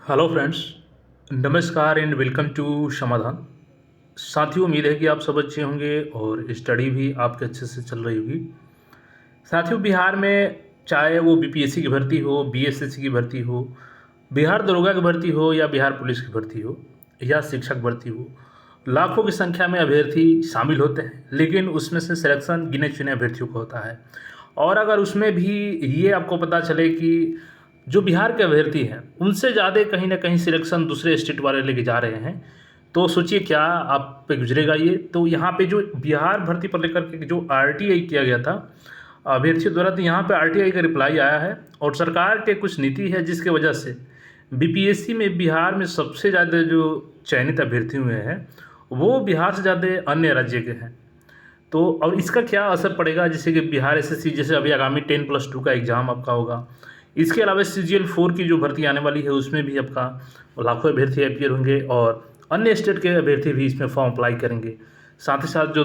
Hello friends, नमस्कार and welcome to समाधान। साथियों, उम्मीद है कि आप सब अच्छे होंगे और स्टडी भी आपके अच्छे से चल रही होगी। साथियों, बिहार में चाहे वो बीपीएससी की भर्ती हो, बीएसएससी की भर्ती हो, बिहार दरोगा की भर्ती हो या बिहार पुलिस की भर्ती हो या शिक्षक भर्ती हो, लाखों की संख्या में अभ्यर्थी शामिल होते हैं, लेकिन उसमें से सिलेक्शन गिने चुने अभ्यर्थियों का होता है। और अगर उसमें भी ये आपको पता चले कि जो बिहार के अभ्यर्थी हैं उनसे ज़्यादा कहीं ना कहीं सिलेक्शन दूसरे स्टेट वाले लेके जा रहे हैं, तो सोचिए क्या आप पे गुजरेगा ये। तो यहाँ पे जो बिहार भर्ती पर लेकर के जो आरटीआई किया गया था अभ्यर्थियों द्वारा, तो यहाँ पे आरटीआई का रिप्लाई आया है और सरकार के कुछ नीति है जिसके वजह से बीपीएससी में बिहार में सबसे ज़्यादा जो चयनित अभ्यर्थी हुए हैं वो बिहार से ज़्यादा अन्य राज्य के हैं। तो और इसका क्या असर पड़ेगा, जैसे कि बिहार एसएससी, जैसे अभी आगामी 10+2 का एग्ज़ाम आपका होगा। इसके अलावा CGL 4 की जो भर्ती आने वाली है उसमें भी आपका लाखों अभ्यर्थी अपीयर होंगे और अन्य स्टेट के अभ्यर्थी भी इसमें फॉर्म अप्लाई करेंगे। साथ ही साथ जो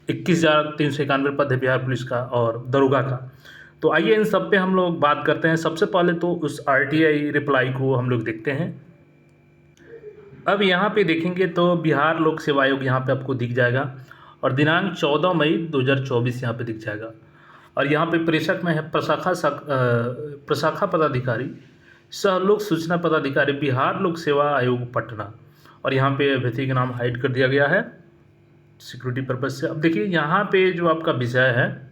21,391 पद है बिहार पुलिस का और दरोगा का। तो आइए इन सब पे हम लोग बात करते हैं। सबसे पहले तो उस आरटीआई रिप्लाई को हम लोग देखते हैं। अब यहाँ पे देखेंगे तो बिहार लोक सेवा आयोग यहाँ पे आपको दिख जाएगा और दिनांक 14 मई 2024 यहाँ पे दिख जाएगा। और यहाँ पे प्रेषक में है प्रशाखा पदाधिकारी, सह लोक सूचना पदाधिकारी, बिहार लोक सेवा आयोग पटना। और यहाँ पे अभ्यर्थी का नाम हाइड कर दिया गया है सिक्योरिटी पर्पज़ से। अब देखिए यहाँ पे जो आपका विषय है,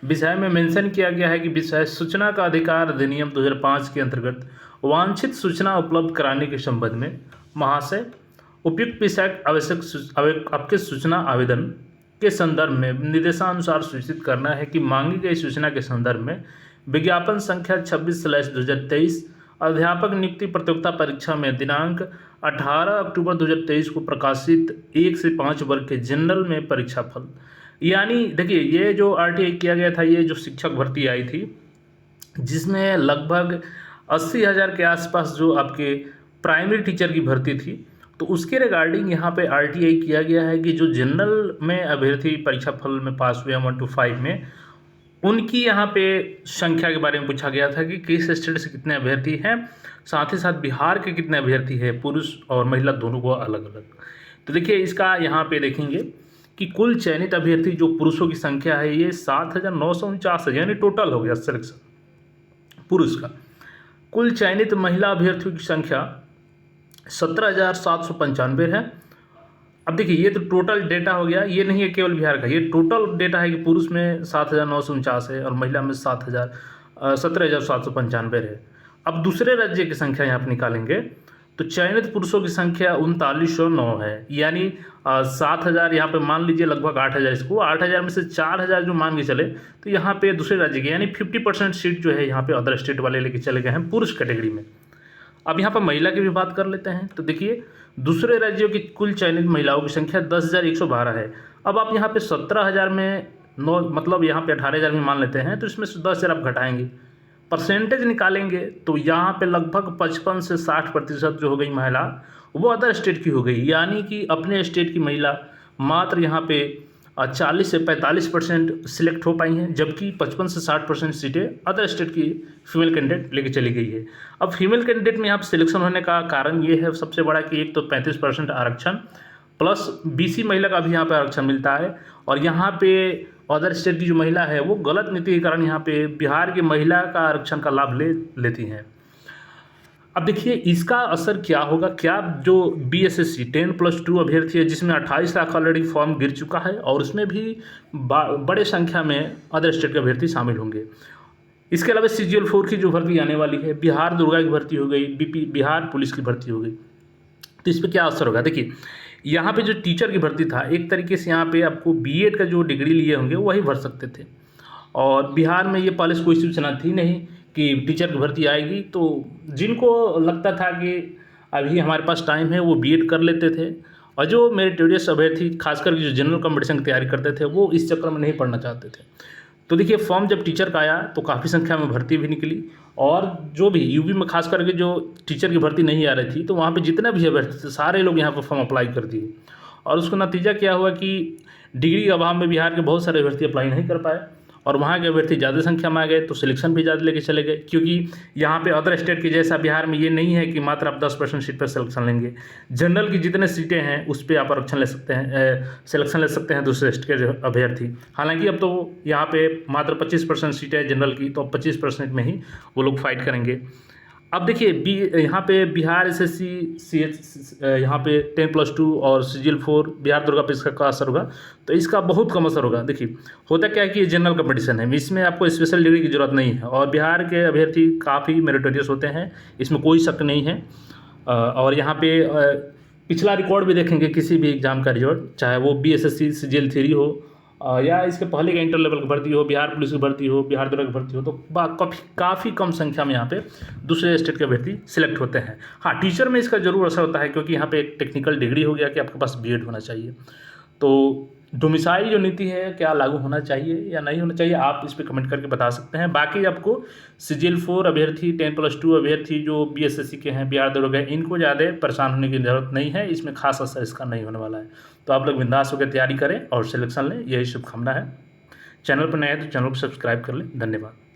विषय में मेंशन किया गया है कि विषय सूचना का अधिकार अधिनियम 2005 के अंतर्गत वांछित सूचना उपलब्ध कराने के संबंध में महाशय उपयुक्त विषय आवश्यक आपके सूचना आवेदन के संदर्भ में निर्देशानुसार सूचित करना है कि मांगी गई सूचना के संदर्भ में विज्ञापन संख्या 26/2023 अध्यापक नियुक्ति प्रतियोगिता परीक्षा में दिनांक 18 अक्टूबर 2023 को प्रकाशित 1 से 5 वर्ग के जनरल में परीक्षा फल। यानी देखिए, ये जो आरटीआई किया गया था, ये जो शिक्षक भर्ती आई थी जिसमें लगभग 80,000 के आसपास जो आपके प्राइमरी टीचर की भर्ती थी, तो उसके रिगार्डिंग यहाँ पे आरटीआई किया गया है कि जो जनरल में अभ्यर्थी परीक्षा फल में पास हुए 1 to 5 में, उनकी यहाँ पे संख्या के बारे में पूछा गया था कि किस स्टेट से कितने अभ्यर्थी हैं, साथ ही साथ बिहार के कितने अभ्यर्थी हैं, पुरुष और महिला दोनों को अलग अलग। तो देखिए इसका यहाँ पे देखेंगे कि कुल चयनित अभ्यर्थी जो पुरुषों की संख्या है ये 7,949 है, यानी टोटल हो गया सिलेक्शन पुरुष का। कुल चयनित महिला अभ्यर्थियों की संख्या 17,795 है। अब देखिए ये तो टोटल डेटा हो गया, ये नहीं है केवल बिहार का, ये टोटल डेटा है कि पुरुष में 7,949 है और महिला में 17,795 है। अब दूसरे राज्य की संख्या यहाँ पर निकालेंगे तो चयनित पुरुषों की संख्या 3909 है, यानी 7,000 यहाँ पे मान लीजिए, लगभग 8,000, इसको 8,000 में से 4,000 जो मान के चले तो यहाँ पे दूसरे राज्य के, यानी 50% सीट जो है यहाँ पे अदर स्टेट वाले लेके चले गए हैं पुरुष कैटेगरी में। अब यहाँ पर महिला की भी बात कर लेते हैं। तो देखिए दूसरे राज्यों की कुल चयनित महिलाओं की संख्या 10,112 है। अब आप यहाँ पे 17,000 में 9, मतलब यहाँ पे 18,000 में मान लेते हैं, तो इसमें से 10,000 आप घटाएंगे, परसेंटेज निकालेंगे तो यहाँ पे लगभग 55 से 60% जो हो गई महिला वो अदर स्टेट की हो गई। यानी कि अपने स्टेट की महिला मात्र यहाँ पे 40 से 45% सिलेक्ट हो पाई हैं, जबकि 55 से 60% सीटें अदर स्टेट की फीमेल कैंडिडेट लेके चली गई है। अब फीमेल कैंडिडेट में यहाँ पर सिलेक्शन होने का कारण ये है सबसे बड़ा कि एक तो 35% आरक्षण प्लस बीसी महिला का भी यहाँ पे आरक्षण मिलता है, और यहाँ पे अदर स्टेट की जो महिला है वो गलत नीति के कारण यहाँ पे बिहार की महिला का आरक्षण का लाभ लेती हैं। अब देखिए इसका असर क्या होगा। क्या जो बीएसएससी 10+2 अभ्यर्थी है जिसमें 28 लाख ऑलरेडी फॉर्म गिर चुका है और उसमें भी बड़े संख्या में अदर स्टेट के अभ्यर्थी शामिल होंगे। इसके अलावा CGL 4 की जो भर्ती आने वाली है, बिहार दुर्गा की भर्ती हो गई, बिहार पुलिस की भर्ती हो गई, तो इस पर क्या असर होगा। देखिए यहाँ पे जो टीचर की भर्ती था, एक तरीके से यहाँ पे आपको बीएड का जो डिग्री लिए होंगे वही भर सकते थे, और बिहार में ये पहले से कोई सूचना थी नहीं कि टीचर की भर्ती आएगी। तो जिनको लगता था कि अभी हमारे पास टाइम है वो बीएड कर लेते थे, और जो मेरिटोरियस अभ्यर्थी खासकर जो जनरल कॉम्पिटिशन की तैयारी करते थे वो इस चक्कर में नहीं पढ़ना चाहते थे। तो देखिए फॉर्म जब टीचर का आया तो काफ़ी संख्या में भर्ती भी निकली, और जो भी यूपी में खास करके जो टीचर की भर्ती नहीं आ रही थी तो वहाँ पे जितने भी अभ्यर्थी थे सारे लोग यहाँ पर फॉर्म अप्लाई कर दिए, और उसका नतीजा क्या हुआ कि डिग्री के अभाव में बिहार के बहुत सारे अभ्यर्थी अप्लाई नहीं कर पाए, और वहाँ के अभ्यर्थी ज़्यादा संख्या में आ गए तो सिलेक्शन भी ज़्यादा लेके चले गए, क्योंकि यहाँ पे अदर स्टेट के जैसा बिहार में ये नहीं है कि मात्र आप 10% सीट पर सिलेक्शन लेंगे। जनरल की जितने सीटें हैं उस पर आप आरक्षण ले सकते हैं, सिलेक्शन ले सकते हैं दूसरे स्टेट के जो अभ्यर्थी। हालांकि अब तो यहाँ पे मात्र 25% सीटें हैं जनरल की, तो अब 25% में ही वो लोग फाइट करेंगे। अब देखिए यहाँ पे बिहार एसएससी CH यहाँ पे 10+2 और CGL4 बिहार दुर्गा पे इसका असर होगा, तो इसका बहुत कम असर होगा। देखिए होता क्या है कि ये जनरल कंपटीशन है, इसमें आपको स्पेशल डिग्री की ज़रूरत नहीं है और बिहार के अभ्यर्थी काफ़ी मेरिटोरियस होते हैं, इसमें कोई शक नहीं है। और यहाँ पे पिछला रिकॉर्ड भी देखेंगे किसी भी एग्ज़ाम का रिजल्ट, चाहे वो BSSC CGL3 हो या इसके पहले का इंटर लेवल की भर्ती हो, बिहार पुलिस की भर्ती हो, बिहार दुर्गा की भर्ती हो, तो काफ़ी कम संख्या में यहाँ पे दूसरे स्टेट के अभ्यर्थी सिलेक्ट होते हैं। हाँ, टीचर में इसका जरूर असर होता है, क्योंकि यहाँ पे एक टेक्निकल डिग्री हो गया कि आपके पास B.Ed होना चाहिए। तो डोमिसाइल जो नीति है क्या लागू होना चाहिए या नहीं होना चाहिए, आप इस पर कमेंट करके बता सकते हैं। बाकी आपको CGL4 अभ्यर्थी, 10+2 अभ्यर्थी जो BSSC के हैं, बिहार दरोगा, इनको ज़्यादा परेशान होने की ज़रूरत नहीं है, इसमें खास असर इसका नहीं होने वाला है। तो आप लोग बिंदास होकर तैयारी करें और सिलेक्शन लें, यही शुभकामना है। चैनल पर नए हैं तो चैनल को सब्सक्राइब कर लें। धन्यवाद।